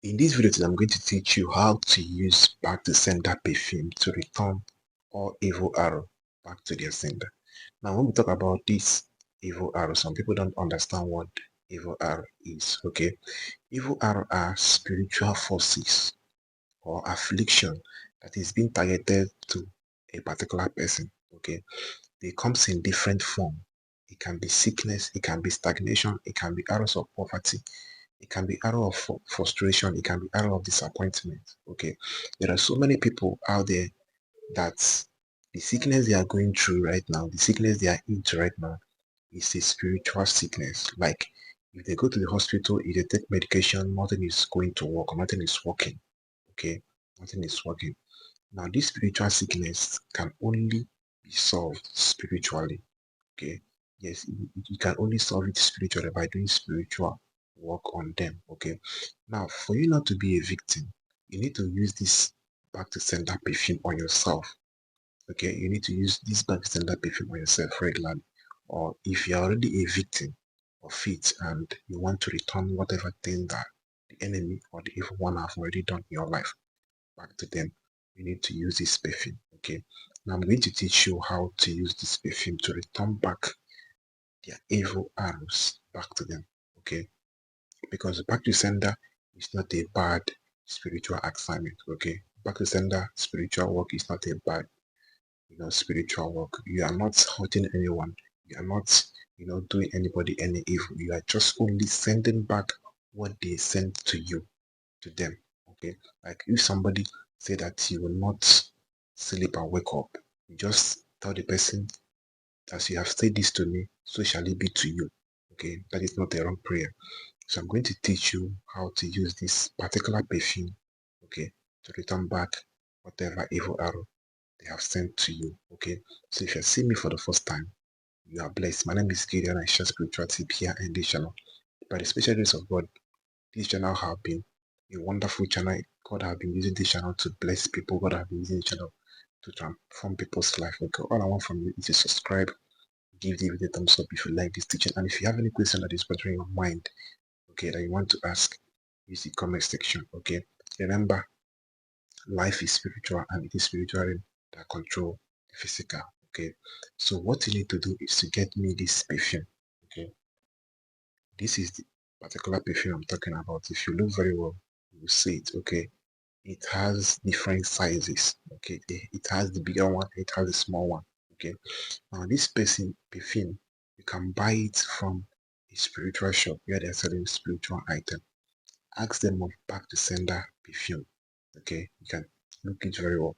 In this video today, I'm going to teach you how to use back to sender perfume to return all evil arrow back to their sender. Now, when we talk about this evil arrow, some people don't understand what evil arrow is. Okay, evil arrow are spiritual forces or affliction that is being targeted to a particular person. Okay, they comes in different form. It can be sickness, it can be stagnation, it can be arrows of poverty, it can be arrow of frustration, it can be arrow of disappointment. Okay, there are so many people out there that the sickness they are going through right now, the sickness they are into right now, is a spiritual sickness. Like if they go to the hospital, if they take medication, nothing is going to work, nothing is working. Okay, nothing is working. Now this spiritual sickness can only be solved spiritually. Okay, yes, you can only solve it spiritually by doing spiritual work on them. Okay, now for you not to be a victim, you need to use this back to sender perfume on yourself. Okay, you need to use this back to sender perfume on yourself regularly. Or if you're already a victim of it and you want to return whatever thing that the enemy or the evil one have already done in your life back to them, you need to use this perfume. Okay, now I'm going to teach you how to use this perfume to return back their evil arrows back to them. Okay, because back to sender is not a bad spiritual assignment. Okay, back to sender spiritual work is not a bad, spiritual work. You are not hurting anyone. You are not, doing anybody any evil. You are just only sending back what they sent to you, to them. Okay, like if somebody say that you will not sleep and wake up, you just tell the person, as you have said this to me, so shall it be to you. Okay, that is not a wrong prayer. So I'm going to teach you how to use this particular perfume, okay, to return back whatever evil arrow they have sent to you. Okay, so if you see me for the first time, you are blessed. My name is Gideon. I share spiritual tip here in this channel. By the special grace of God, this channel have been a wonderful channel. God have been using this channel to bless people. God have been using this channel to transform people's life. Okay, all I want from you is to subscribe, give the video a thumbs up if you like this teaching, and if you have any question that is bothering your mind, okay, that you want to ask, use the comment section. Okay, remember, life is spiritual and it is spiritual that control the physical. Okay, so what you need to do is to get me this perfume. Okay, this is the particular perfume I'm talking about. If you look very well, you will see it. Okay, it has different sizes. Okay, it has the bigger one, it has the small one. Okay, now this perfume, you can buy it from a spiritual shop where they're selling spiritual item. Ask them of back to sender perfume. Okay, you can look it very well.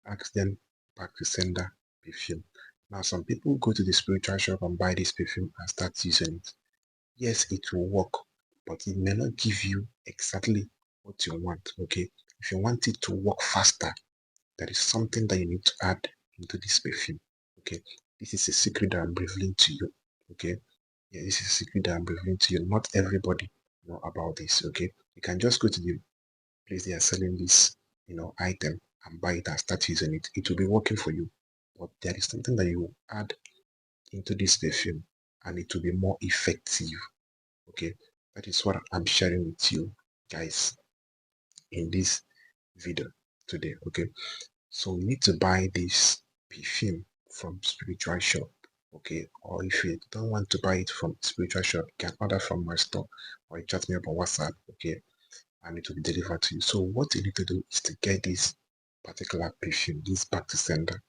Ask them back to sender perfume. Now some people go to the spiritual shop and buy this perfume and start using it. Yes, it will work, but it may not give you exactly what you want. Okay, if you want it to work faster, there is something that you need to add into this perfume. Okay, this is a secret that I'm revealing to you. Okay, yeah, this is a secret that I'm revealing to you. Not everybody know about this. Okay, you can just go to the place they are selling this, item and buy it and start using it. It will be working for you, but there is something that you add into this perfume, and it will be more effective. Okay, that is what I'm sharing with you guys in this video today. Okay, so we need to buy this perfume from spiritual shop. Okay, or if you don't want to buy it from spiritual shop, you can order from my store or you chat me up on WhatsApp. Okay, and it will be delivered to you. So what you need to do is to get this particular perfume, this back to sender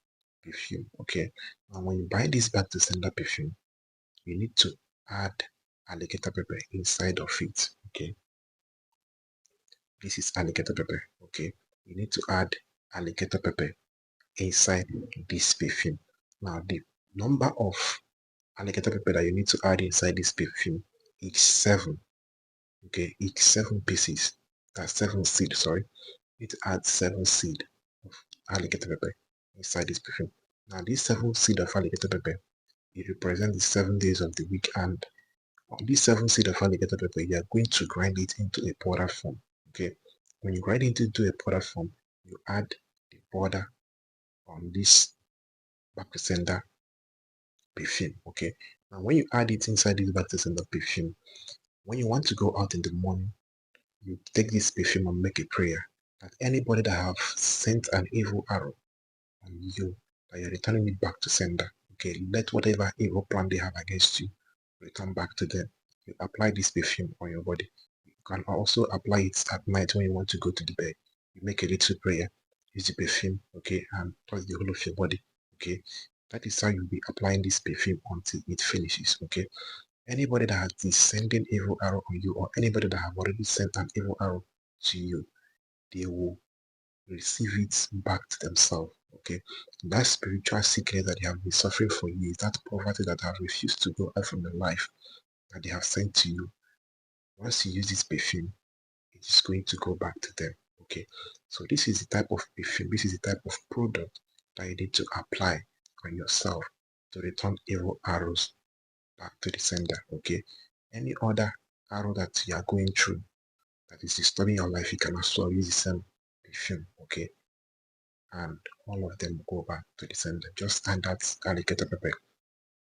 perfume. Okay, and when you buy this back to sender perfume, you need to add alligator pepper inside of it. Okay, this is alligator pepper. Okay, you need to add alligator pepper inside this perfume. Now the number of alligator pepper that you need to add inside this perfume is 7. Okay, each 7 pieces. That's 7 seed, sorry. You need to add 7 seed of alligator pepper inside this perfume. Now this 7 seed of alligator pepper, it represents the 7 days of the week, and on this 7 seed of alligator pepper, you are going to grind it into a powder form. Okay, when you grind it into a powder form, you add the powder on this back to sender perfume. Okay, now when you add it inside this back to sender perfume, when you want to go out in the morning, you take this perfume and make a prayer that anybody that have sent an evil arrow on you, that you're returning it back to sender. Okay, let whatever evil plan they have against you return back to them. You apply this perfume on your body. You can also apply it at night when you want to go to the bed. You make a little prayer, use the perfume, okay, and touch the whole of your body. Okay, that is how you'll be applying this perfume until it finishes. Okay, anybody that has been sending evil arrow on you, or anybody that have already sent an evil arrow to you, they will receive it back to themselves. Okay, that spiritual sickness that they have been suffering for years, that poverty that have refused to go out from your life, that they have sent to you, once you use this perfume, it is going to go back to them. Okay, so this is the type of perfume, this is the type of product that you need to apply on yourself to return evil arrows back to the sender. Okay, any other arrow that you are going through that is disturbing your life, you can also use the same perfume. Okay, and all of them go back to the sender. Just add that alligator pepper.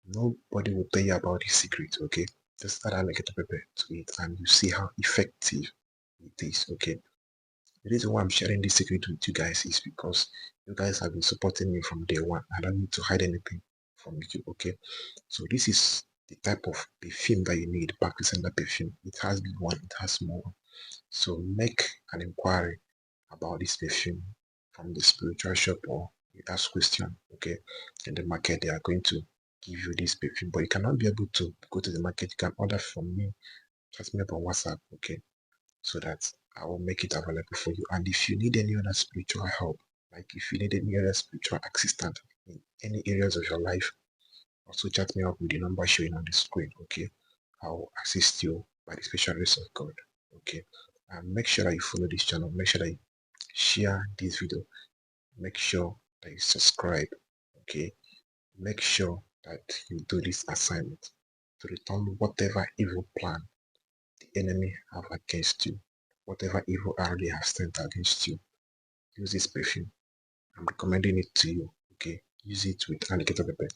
Nobody will tell you about the secret. Okay, just add alligator pepper to it and you see how effective it is. Okay, the reason why I'm sharing this secret with you guys is because you guys have been supporting me from day one. I don't need to hide anything from you. Okay, so this is the type of perfume that you need, back to sender perfume. It has big one, it has more. So make an inquiry about this perfume from the spiritual shop, or you ask question. Okay, in the market they are going to give you this perfume, but you cannot be able to go to the market. You can order from me, chat me up on WhatsApp. Okay, so that I will make it available for you. And if you need any other spiritual help, like if you need any other spiritual assistant in any areas of your life, also chat me up with the number showing on the screen. Okay, I'll assist you by the special grace of God. Okay, and make sure that you follow this channel. Make sure that you share this video. Make sure that you subscribe. Okay, make sure that you do this assignment to return whatever evil plan the enemy have against you, whatever evil arrow they have sent against you. Use this perfume. I'm recommending it to you. Okay, use it with alligator pepper.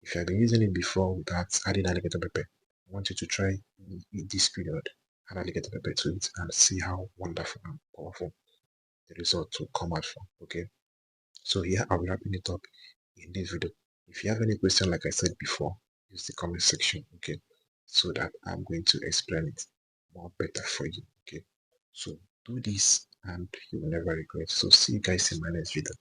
If you have been using it before without adding alligator pepper, I want you to try in this period, add alligator pepper to it and see how wonderful and powerful the result will come out from. Okay, so here I'm wrapping it up in this video. If you have any question, like I said before, use the comment section. Okay, so that I'm going to explain it more better for you. Okay, so do this and you will never regret. So see you guys in my next video.